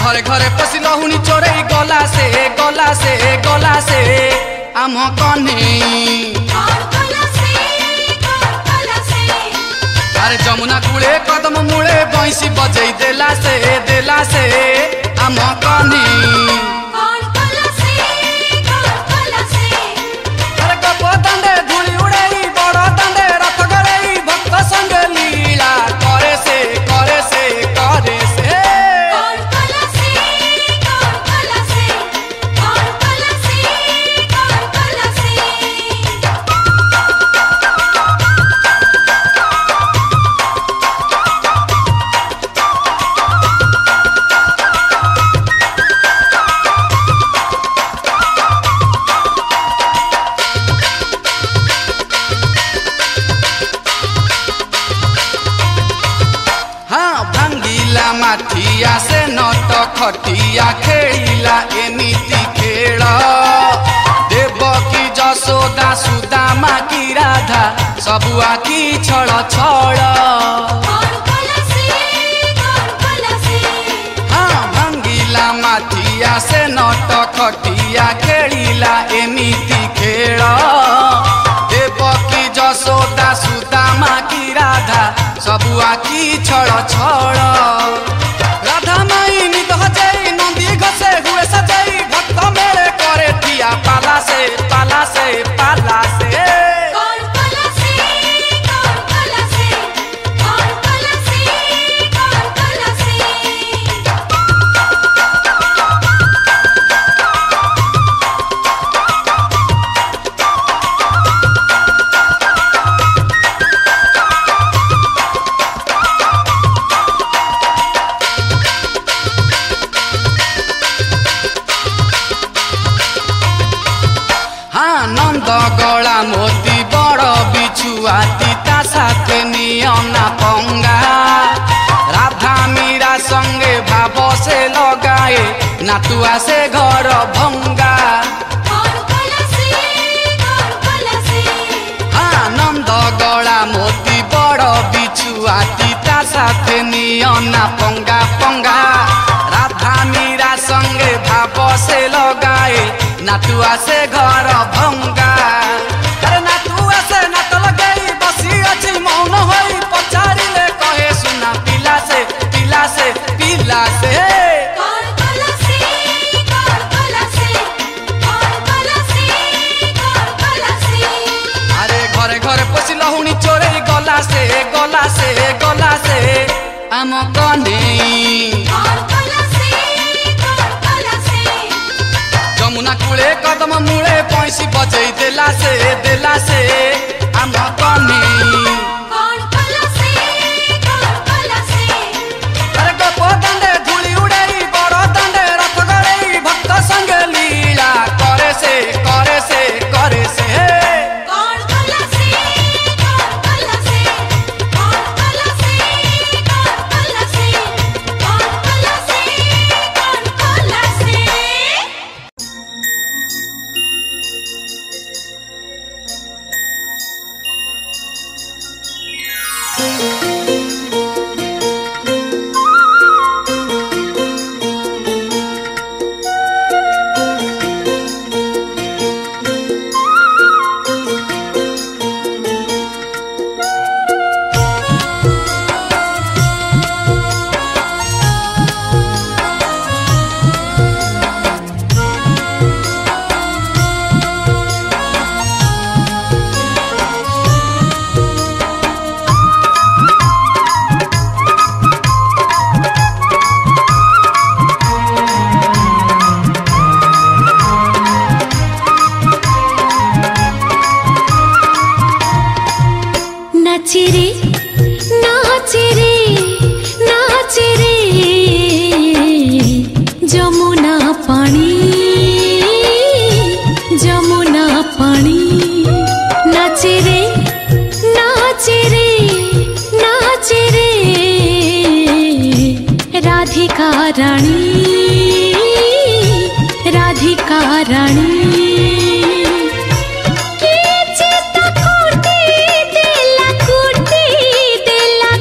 घरे घरे पशिल हुनी चोरई गला से आम कन्हई अरे जमुना कूले कदम मूले बैंसी बजई देला से आम कन्हई अरे गप दांडे धूली उड़ई बड़ दांडे रथ गड़ई भक्त संग लीला करे से माठिया से नट खटिया खेला एमिति खेल देवकी जसोदा सुदामा की राधा सबु आखि छड़ हाँ भांगिला माठिया से नट खटिया खेला एमिति खेल देवकी जसोदा सुदामा की राधा सबु आखि छड़ राधा माई निद हजाई नंदी घसे हुए सजाई भक्त मेरे करे दिया पाला से गला मोती बड़ बिछुआ तीता साथे नियना पंगा राधा मीरा संगे भाव से लगाए नातुआ से घर भंगा आनंद गला मोती बड़ बिछुआ तीता साथे नियना पंगा राधा मीरा संगे भाव से लगाए नातुआ से घर भंगा अरे नातुआ से नात लगई बसी अछि मौन होई पछाड़ी ले कहे सुना पिला से अरे घरे घरे पशिल हुनी चोरई गला से आम कन्हई जमुना कूले कदम मूले बैंसी बजई देला से आम कन्हई अरे गप दांडे धूली उड़ई बड़ दांडे रथ गड़ई भक्त संग लीला करे से राधिका रानी कुटी देला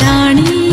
रानी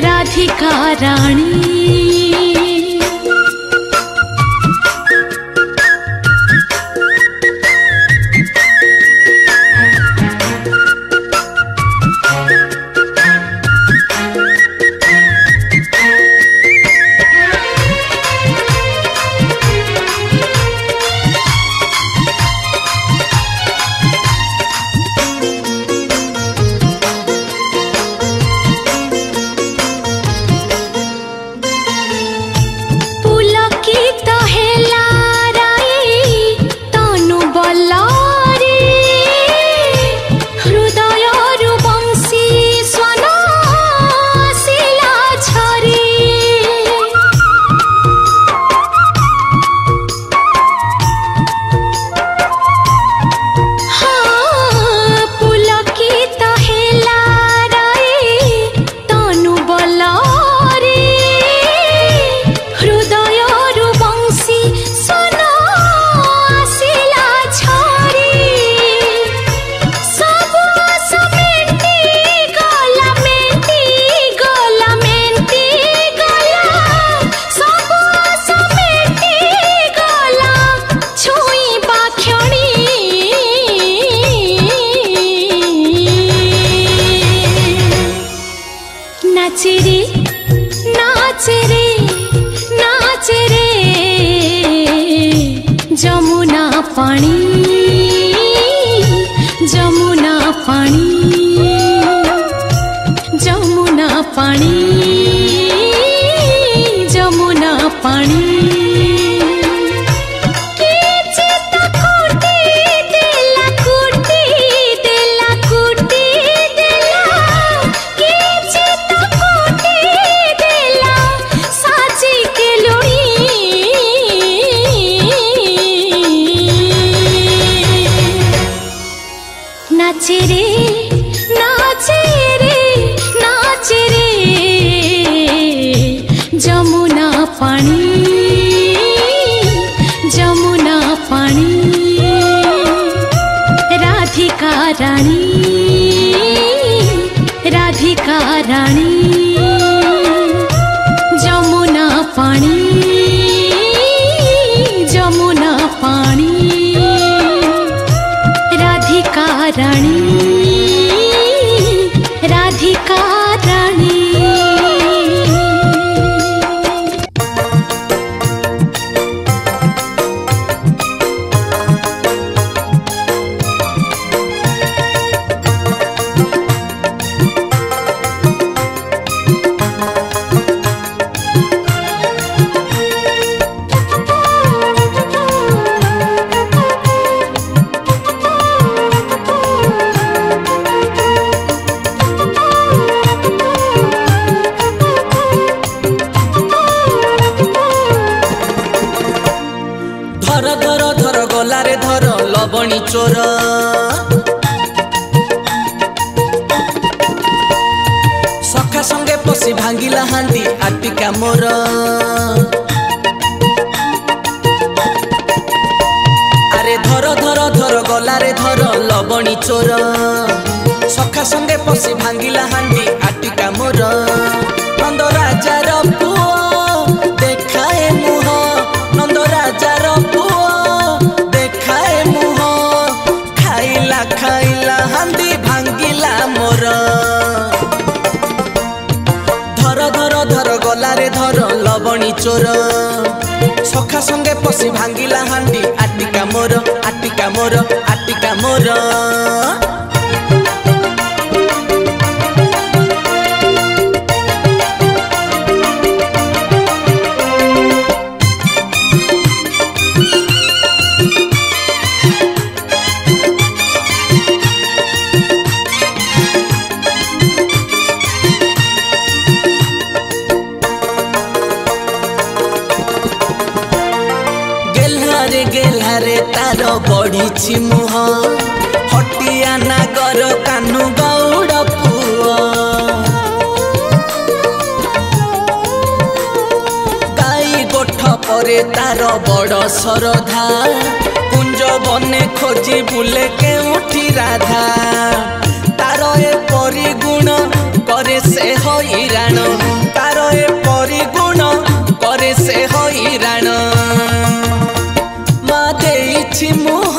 राधिका रानी पशि भांगिला हांडी आटिका मोर अरे धर धर धर गला रे धर लबणी चोर सखा संगे पशि भांगिला हांडी आटिका मोर नंद राजार पुओ देखाए मुह नंद राजार पुओ देखाए मुह खाइला खाइला हांडी भांगिला मोर धर धर धर गला रे धर लबणी चोर सखा संगे पशि भांगिला हांडी आटिका मोर आटिका मोर आटिका मोर गेल्हारे तार बड़ी मुह हटिया नागर कानु गौड़ पुओ गाई गोठ परे तार बड़ सरधा कुंज बने खोजी बुले केउठी राधा तार ए परिगुण करे से हैरान तार ए परिगुण करे से हैरान मुह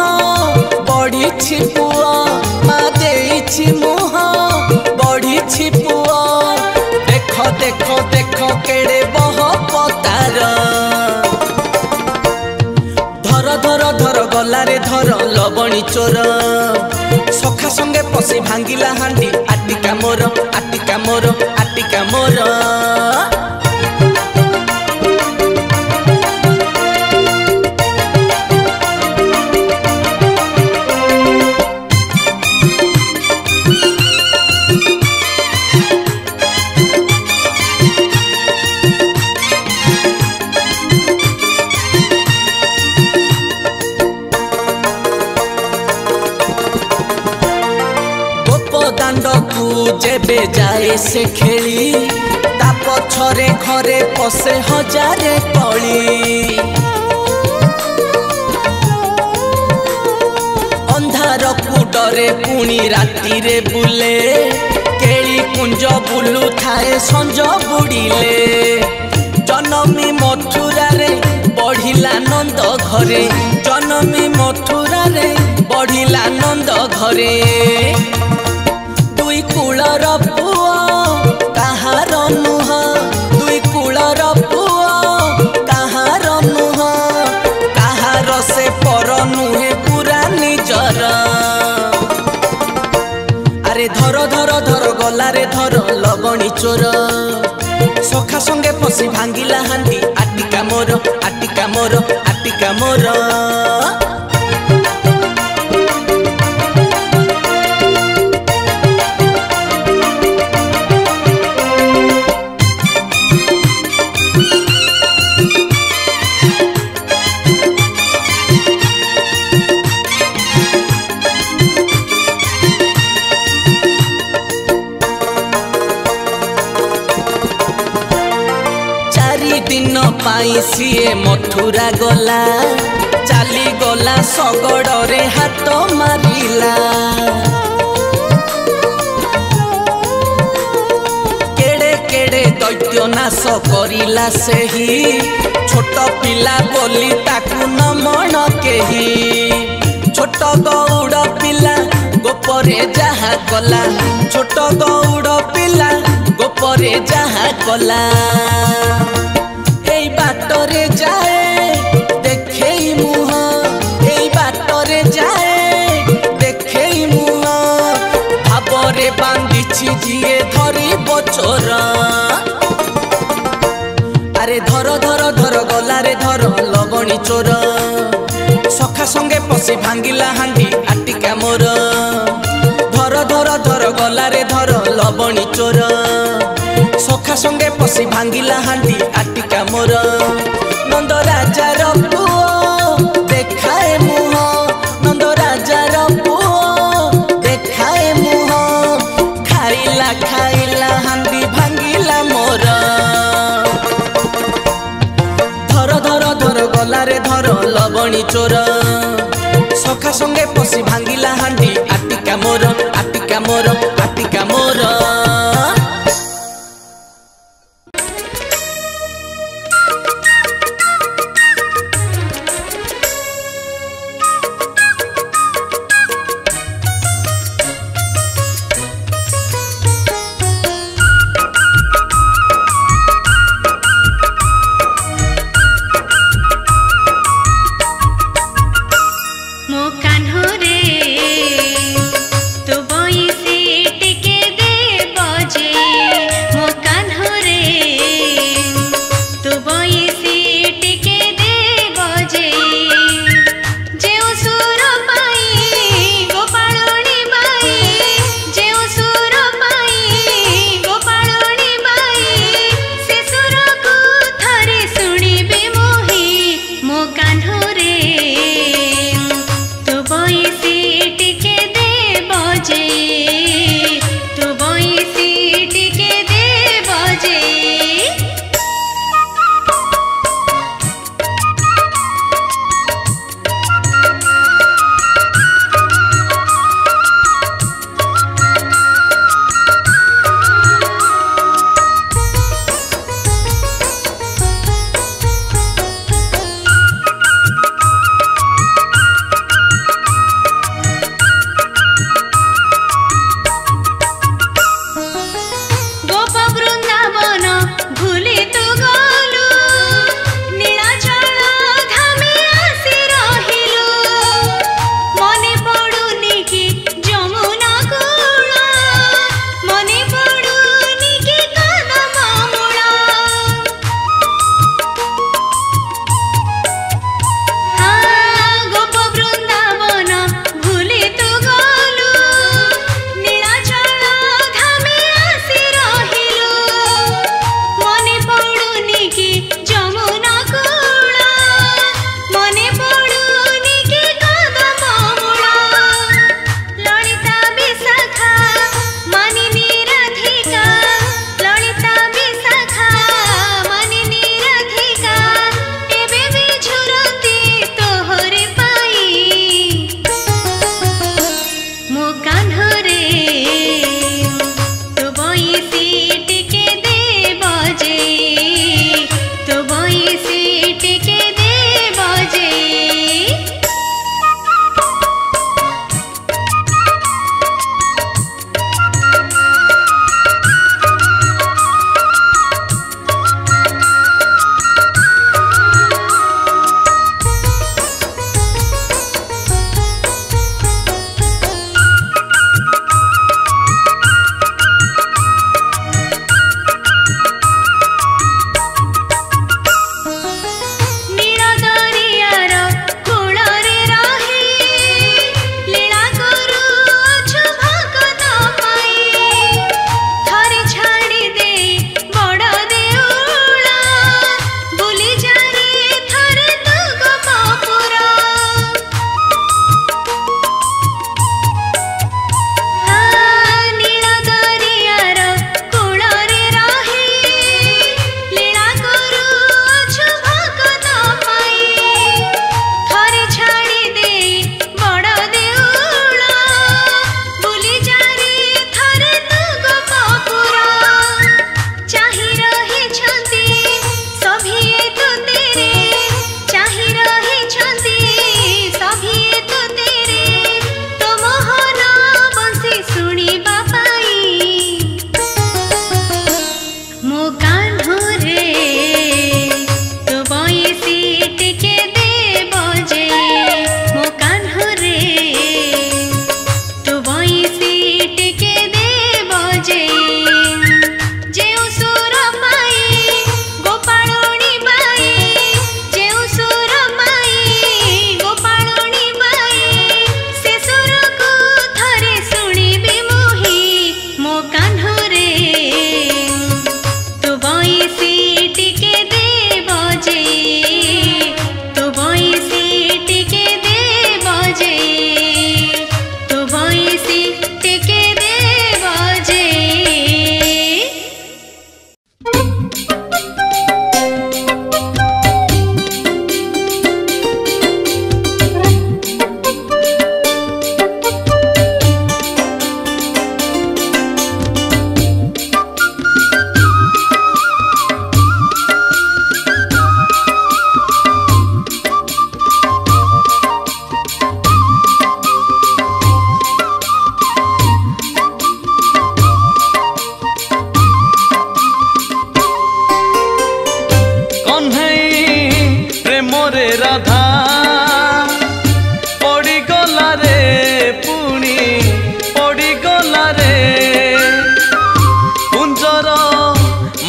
बढ़ी पुओ माँ दे मुह बढ़ी पुओ देख देख देख केड़े बह पतार धर धर धर गला रे धर लबणी चोर सखा संगे पशि भांगिला हांडी आटिका मोर आटिका मोर आटिका मोर जेबे जाए से खेली ता पछरे घरे पसे हजारे कली अंधार कुडरे पुणी राति रे बुले केली कुंज बुलू थाए संज बुड़िले जनमी मथुरा रे बढ़िला नंद घरे जनमी मथुरा रे बढ़िला नंद घरे दुई कूलर पुओ कहार नुह दुई कूलर पुओ कहार नुह कहार से पर नुहे पूरा निजर अरे धर धर धर गला रे धर लबणी चोर सखा संगे पशि भांगिला हांडी आटिका मोर आटिका मोर आटिका मोर दिन पाई सीए मथुरा गला चाली गला सगड़े हाथ मारिला केड़े केड़े दैत्य नाश करिला सेही छोट पिला बोली ताकू नमन केही छोट गौड़ पिला गोपरे जहा कला छोट गौड़ पिला गोपरे जहा कला बाटरे जाए देखे मुह एई बाटरे जाए देखे मुह भावरे बांधिछि जिए धरी बचोर अरे धर धर धर गला रे धर लबणी चोर सखा संगे पशि भांगिला हांडी आटिका मोर धर धर धर गला रे धर लबणी चोर सखा संगे पशि भांगिला हांडी आटिका मोर नंद राजार पुओ देखाए मुह नंद राजार पुओ देखाए मुह खाइला खाइला हांडी भांगिला मोर चोर सखा संगे पशि भांगिला हांडी आटिका मोर आटिका मोर आटिका मोर मो कान्हो रे तो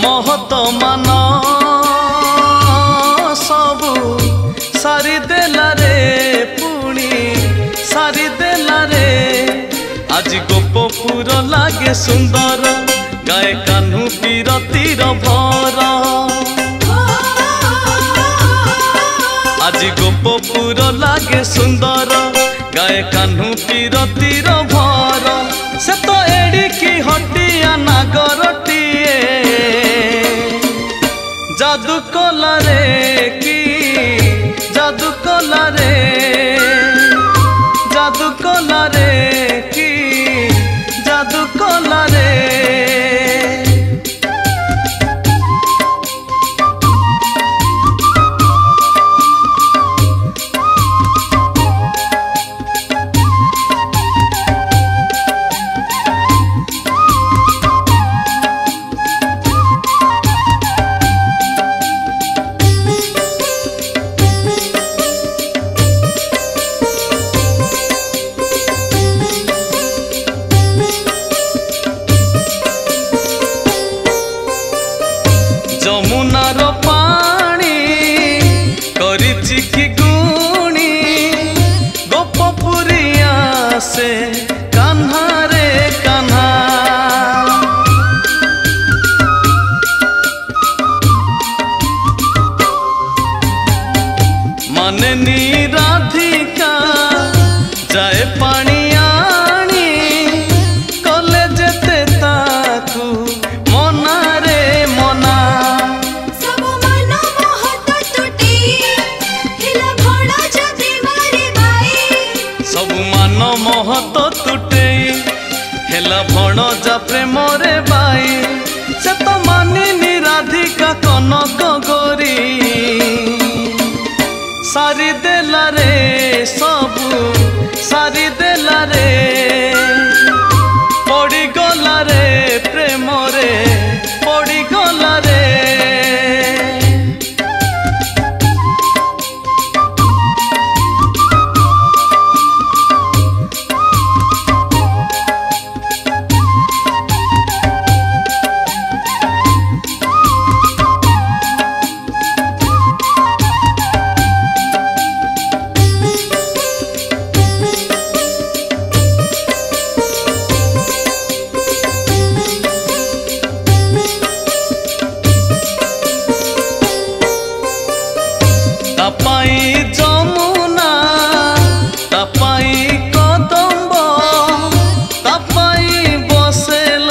महत मान सबू सारी देला रे पुणी सारी देला रे आज गोपपुर लागे सुंदर गाए कान्हू पीरतीर भर आज गोपपुर लागे सुंदर गाए कान्हू पीरतीर भर से तो एड़िकी हटिया नागरटीए जादू कला रे की जादू कला रे जादू कला रे की जादू कला रे जमुनार पानी करिछि कि गुणी गोपपुरिया से कान्हा रे कान्हा माने नी राधिका जाए पानी आनी कले जेते ताकू मना रे मना महत तुटे हेला भण जा प्रेम रे बाई से तो मानिनी राधिका कनक गोरी सारी देला रे सबू सारी देला रे पड़ी गला रे प्रेम रे पड़ी गला रे तापाई जमुना तापाई कदम्ब तापाई बसेल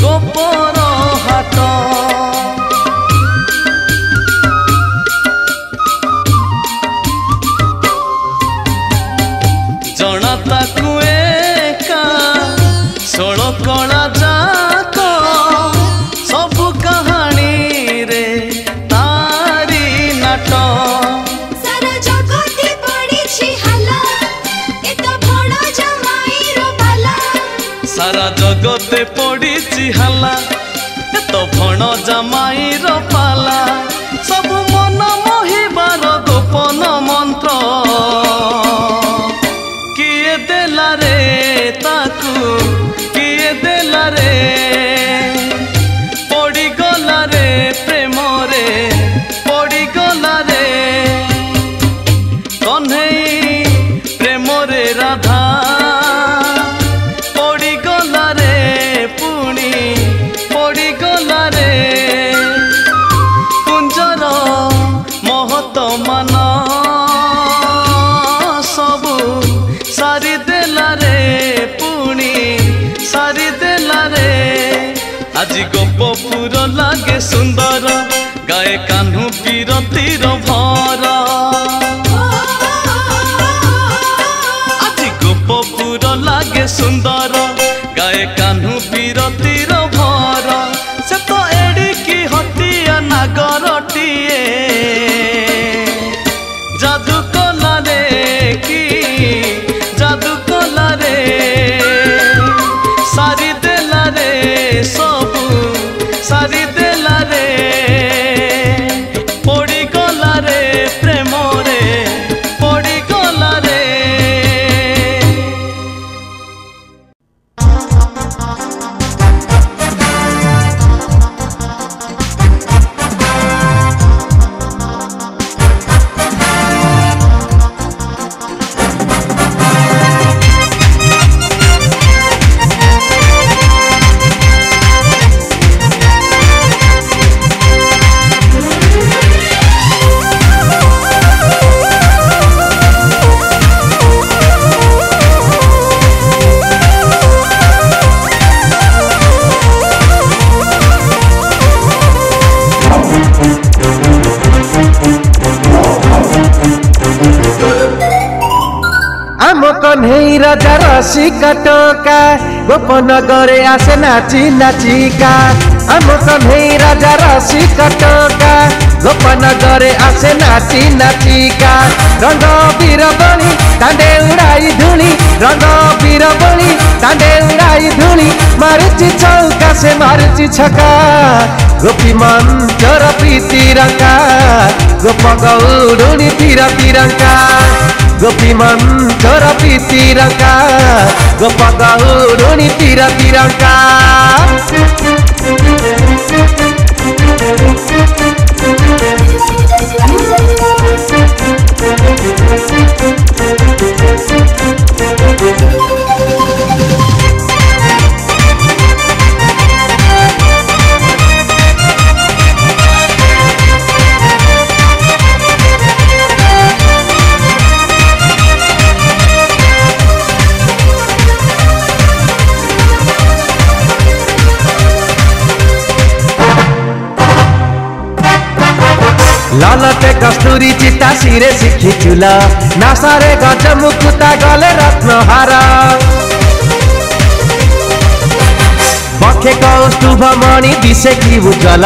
गोपर हाट जना ताकू एका षोल कला जाक सबु कहानी रे तारी नाट सारा जगते पड़ी हाला तो भण जमाई पाला सब मन मोहिबार गोपन मंत्र किए देला रे ताकू किए देला रे पड़ी गला रे प्रेम रे पड़ी गला रे कन्हई प्रेम रे राधा महत मान सबू सारी देला रे पुणी सारी देला रे आज गोपपुर लागे सुंदर गाए कान्हू पीरतीर भर आज गोपपुर लागे सुंदर गाए कान्हू पीरतीर भर से तो एड़िकी हटिया नागरटीए जादू कला रे की जादू कला रे सारी देला रे सबू सारी देला रे पड़ी गला रे रसिका टोका गोपनगरे आसे नाची नाचिका आम कन्हई राजा रसिका टोका गोपनगरे आसे नाची नाचिका रंग बीरबली दांडे उड़ाई धूली रंग बीरबली दांडे उड़ाई धूली मारुची चौका से मारुची छका गोपी मंचर प्रीति रंका गोप गौरुणी तीर तिरंका गोपी मंचर प्रीति रंका गोप गौरुणी तीर तिरंका ललते कस्तूरी चिता सिरे शिखी चुल नासारे गज मुकुता गले रत्नहार बखे कौस्तुभ मणि दिशे की उज्जवल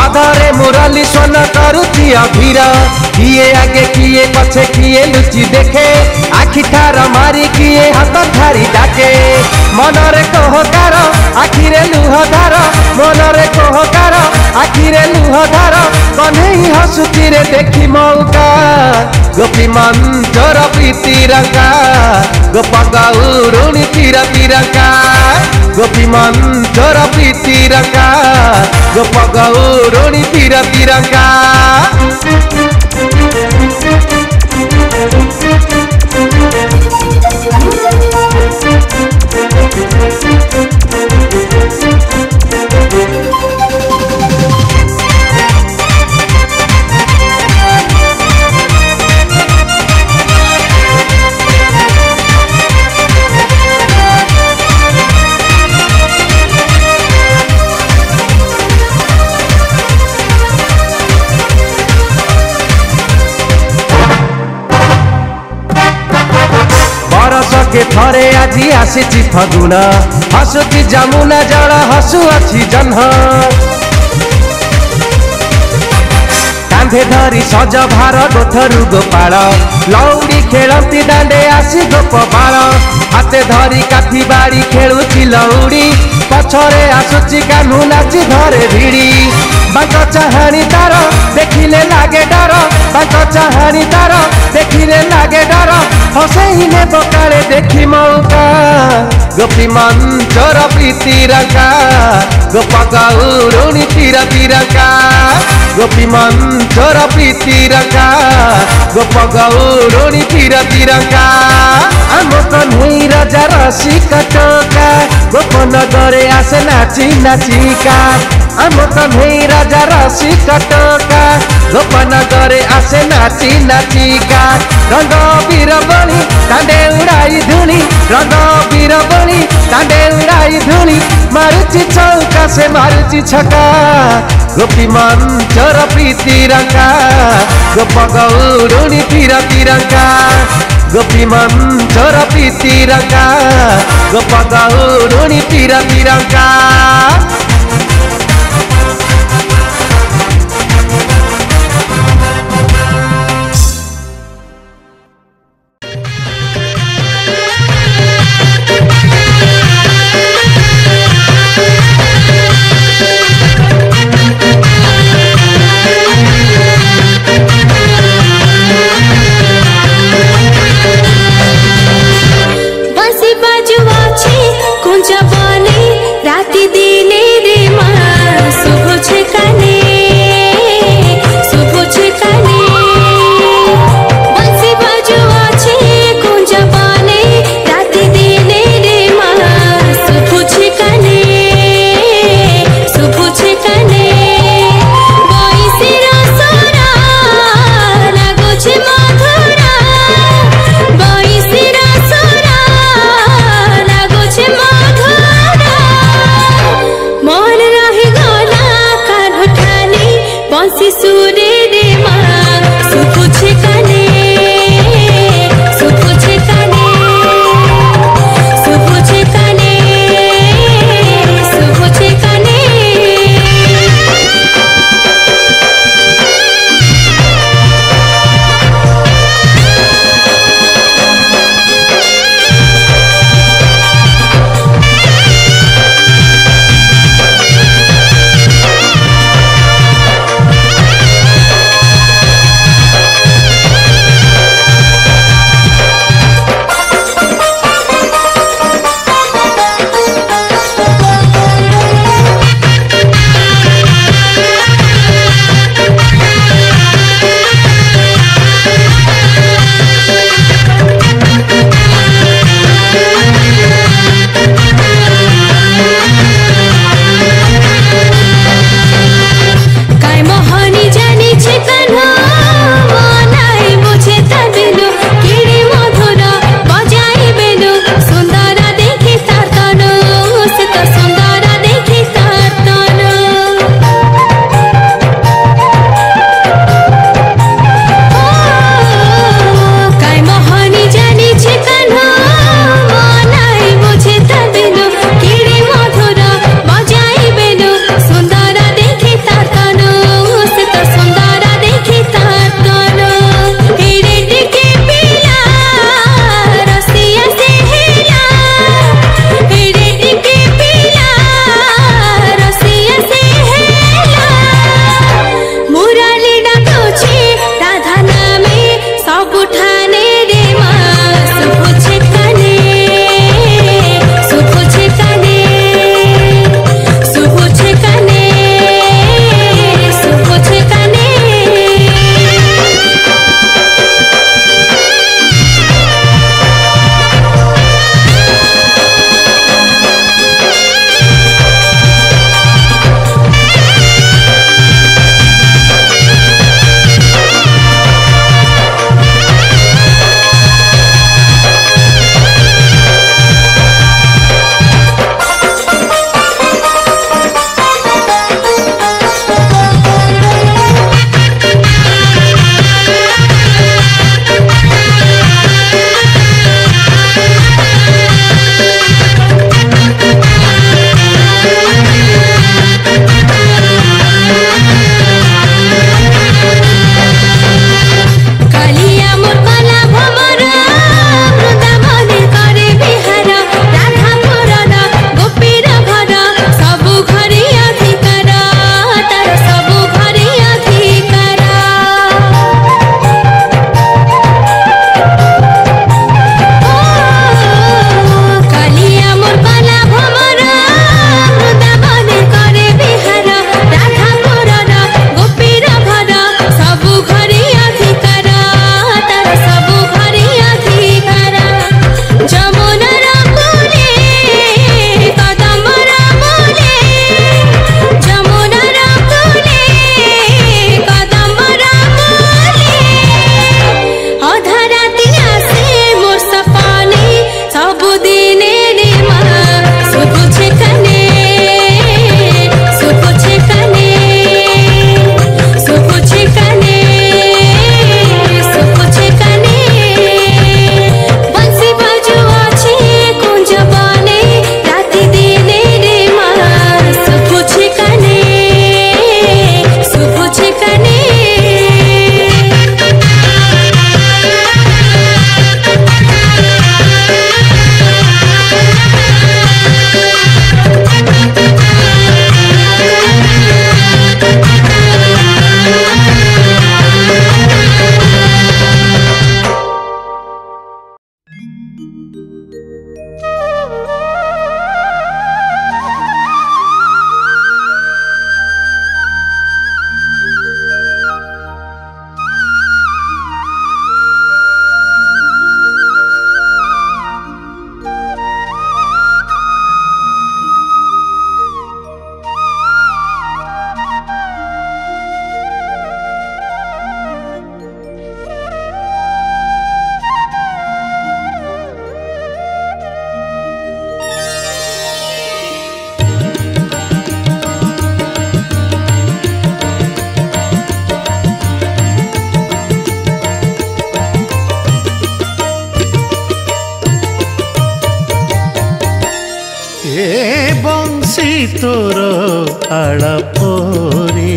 अधरे मुरली स्वन करुची अधीर किए आगे किए पछे किए लुचि देखे आखि ठार मारी किए हाथ ठारी डाके मनरे कोहकार आखिरे लुहधार मनरे कोहकार आखिरे लुहधार कन्हई हसुची रे देखी मौका गोपी मंचर प्रीति रंका गोप गौरुणी तीर तिरंका गोपी मंचर प्रीति रंका गोप गौरुणी तीर तिरंका के थरे आजी आसी फगुण हसुची जमुना जल हसु अच्छी जन्ह कांधे धरी सज भार गोठरू गोपाल लौड़ी खेलती दांडे आसी गोपाल हाथे धरी काठी बाड़ी खेलुची लौड़ी पछरे आसुची कान्हू नाची धरे भिड़ी बांक चाहाणी तार देखिले लागे डर बांक चाहाणी तार देखिले लागे डर हसैने बकाले देखी मौका गोपी मंचर प्रीति रंका गोप गौरुणी तीर तिरंका गोपी मंचर प्रीति रंका गोप गौरुणी तीर तिरंका आम कन्हई राजा रसिका टोका गोपनगरे आसे नाची नाचिका आम कन्हई राजा रसिका टोका गोपनगरे आसे नाची नाचिका रंग बीरबली दांडे उड़ाई धूली रंग बीरबली दांडे उड़ाई धूली मारुची चौका से मारुची छका गोपी मंचर प्रीति रंका गोप गौरुणी तीर तिरंका गोपी मंचर प्रीति रंका गोप गौरुणी तीर तिरंका बाजी बाजुआ छे कुंजा बने राती दिन तोर आलापरे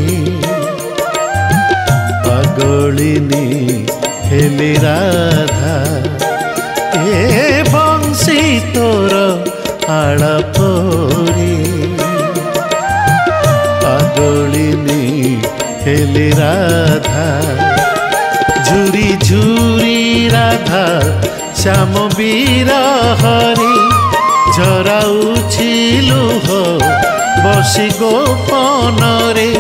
पागलिनी हेली राधा ए बंशी तोर आलापरे पागलिनी हेली राधा झुरी झुरी राधा श्याम बिरहरे झराउछि लुह बसी गोपन रे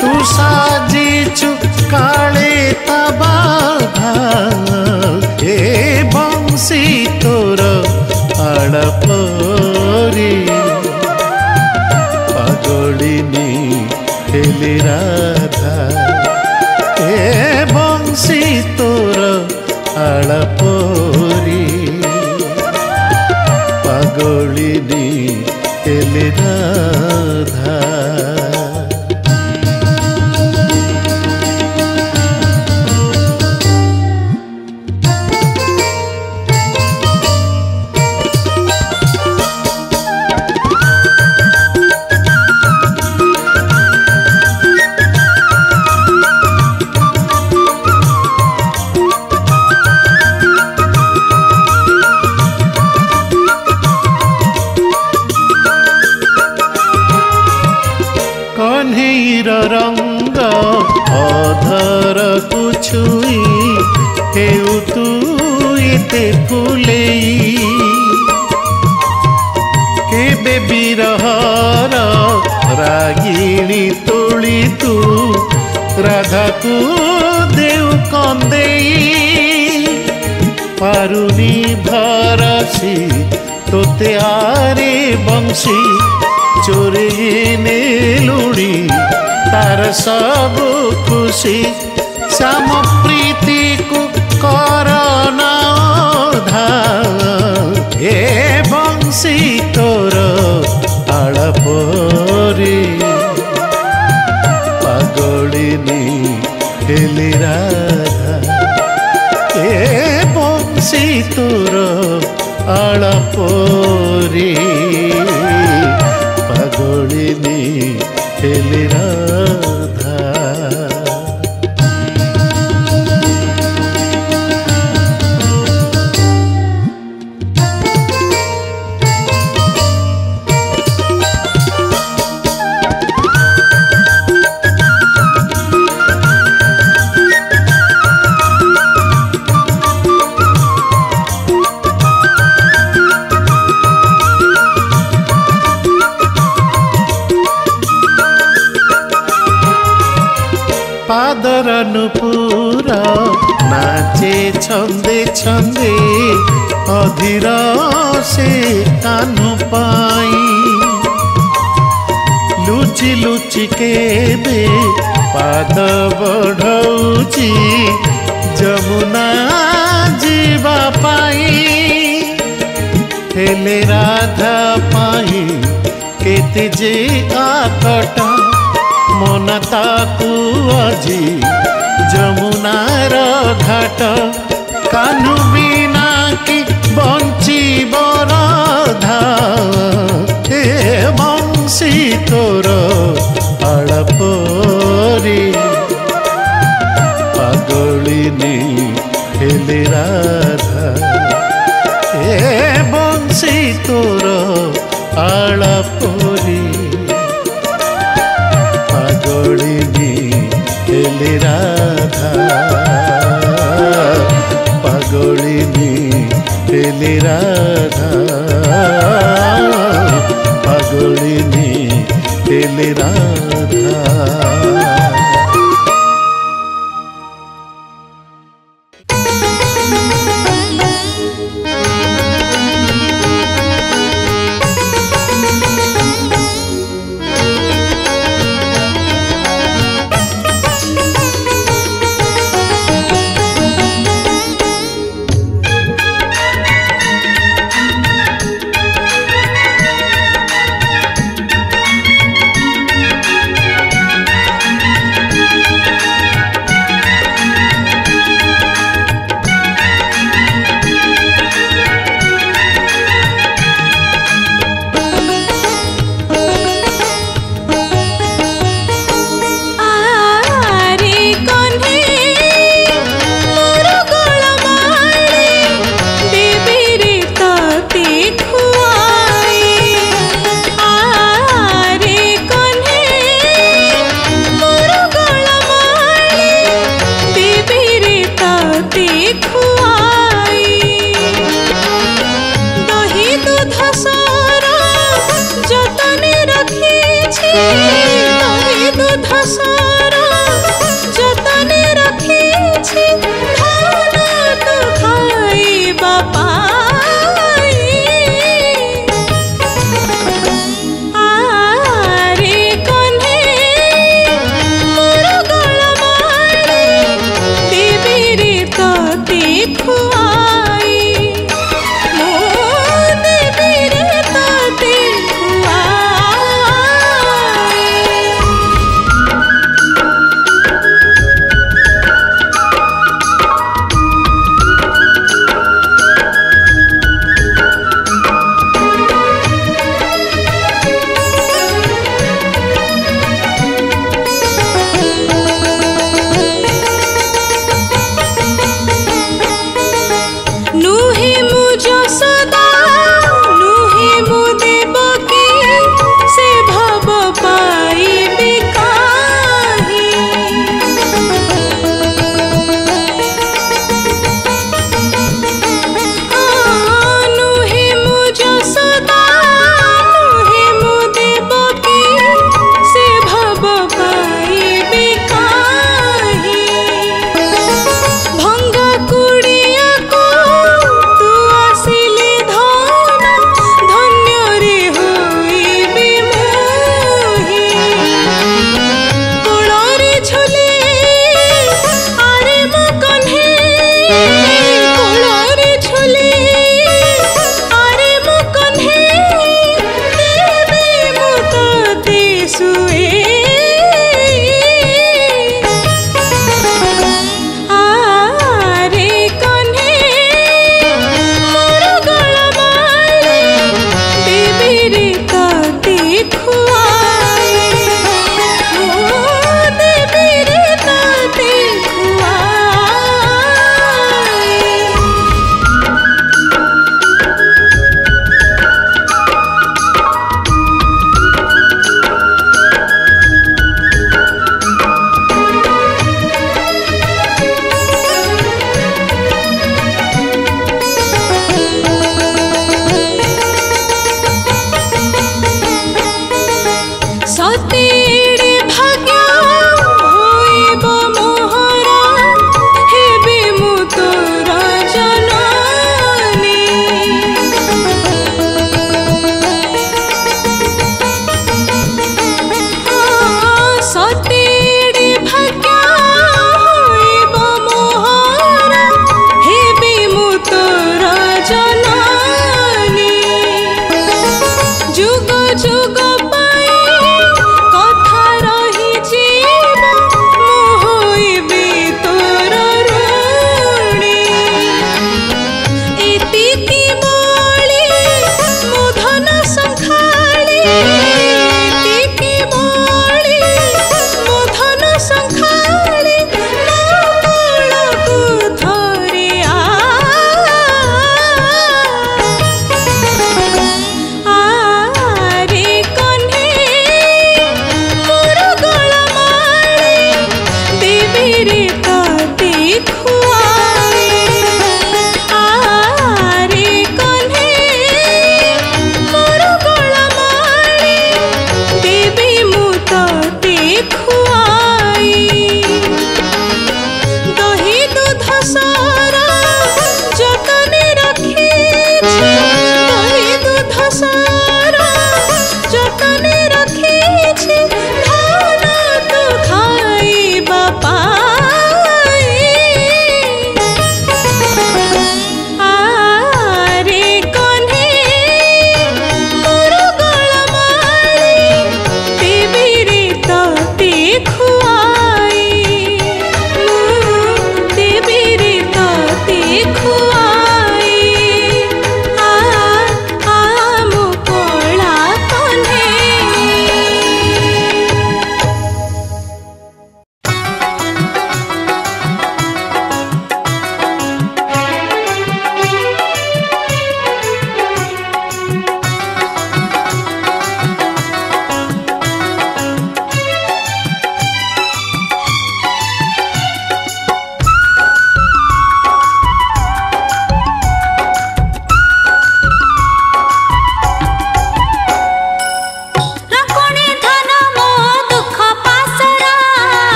तू साजिछु काले ता बाधा ए बंशी तोर आलापरे पागलिनी हेली राधा ए बंशी तोर आलापरे पागलिनी हेली राधा रंग अधर को छुई हेउ तू एते फुलेई केबे बिरहर रागिणी तोली तू राधा को देउ कंदेई पारुनी भरसी तोते आरे बंशी चोरी ने लुड़ी तार सब खुशी श्याम प्रीति को करना ए बंशी तोर आलापरे पागलिनी हेली राधा ए बंशी तोर आलापरे पागलिनी हेली राधा पादर नुपुर नाचे छंदे छंदे अधीर से कानु पाई लुचि लुचि केबे पाद बढ़ौची जमुना जीवा पाई हेले राधा पाई केते जे आकट मन ताकू अजी जमुनार घाट कान्हू बिना कि बंची बरधा हे बंशी तोर आलापरे पागलिनी हेली राधा हे बंशी तोर आलापरे पागलिनी हेली राधा पागलिनी हेली राधा पागलिनी हेली राधा। दही दूध सारा जतने रखिछि धन तू खाइबा पाई आरे कन्हे मोर गलमारे देवी रे तते खुआई मो देवी रे तते नुहे मु जसोदा नुहे मु देवकी से भव पाइबे काहि नुहे मु जसोदा नुहे मु देवकी से भव पाइबे काहि भंगा कुड़िया को तू आसिले धन धन्य रे होइबे मोहि कोଳରେ झुले आरे मो कन्हे कोଳରେ झुले आरे मो कन्हे देबे मु तते सुए आरे कन्हे मोर गलमारे देवी रे तते खुआई मो देवी रे तते खुआई सतेरे भाग्य होइब मोहरा हेबे मु तोर जननी सतेरे भाग्य होइब मोहरा हेबे मु तोर जननी जुग जुग पाई कथार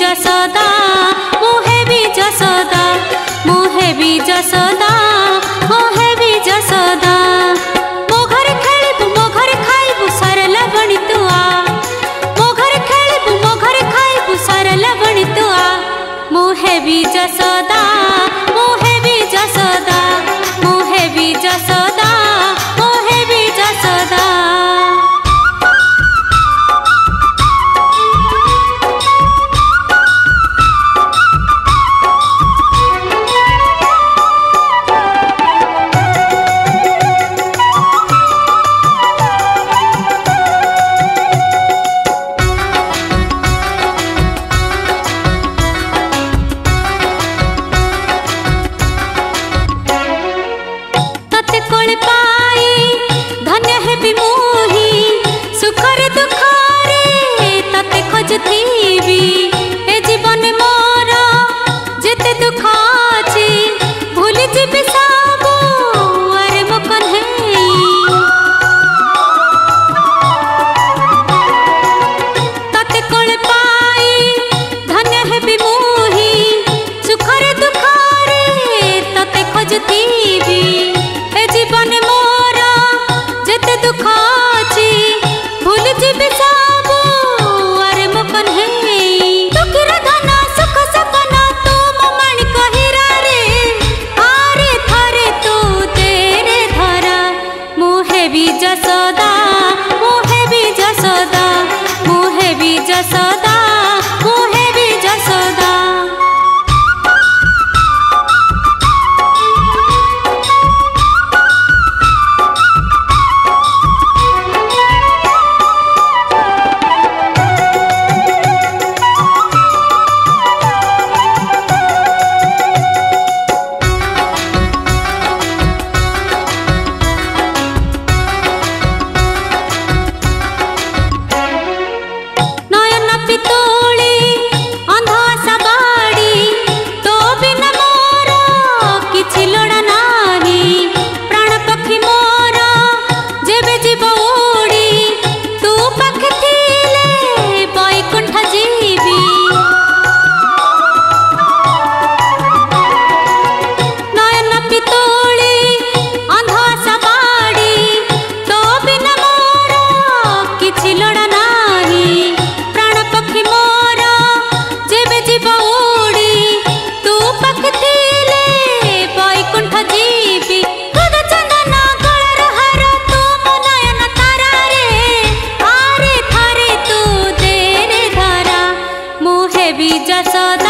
যশোদা মু হেবি যশোদা মু হেবি যশোদা মু হেবি যশোদা মো ঘরে খেলিবু মো ঘরে খাইবু সরলা বনি তুয়া মো ঘরে খেলিবু মো ঘরে খাইবু সরলা বনি তুয়া মু হেবি যশোদা মু হেবি যশোদা মু হেবি যশোদা মু হেবি যশোদা যশোদা মু হেবি যশোদা মু হেবি যশোদা মু হেবি যশোদা যশোদা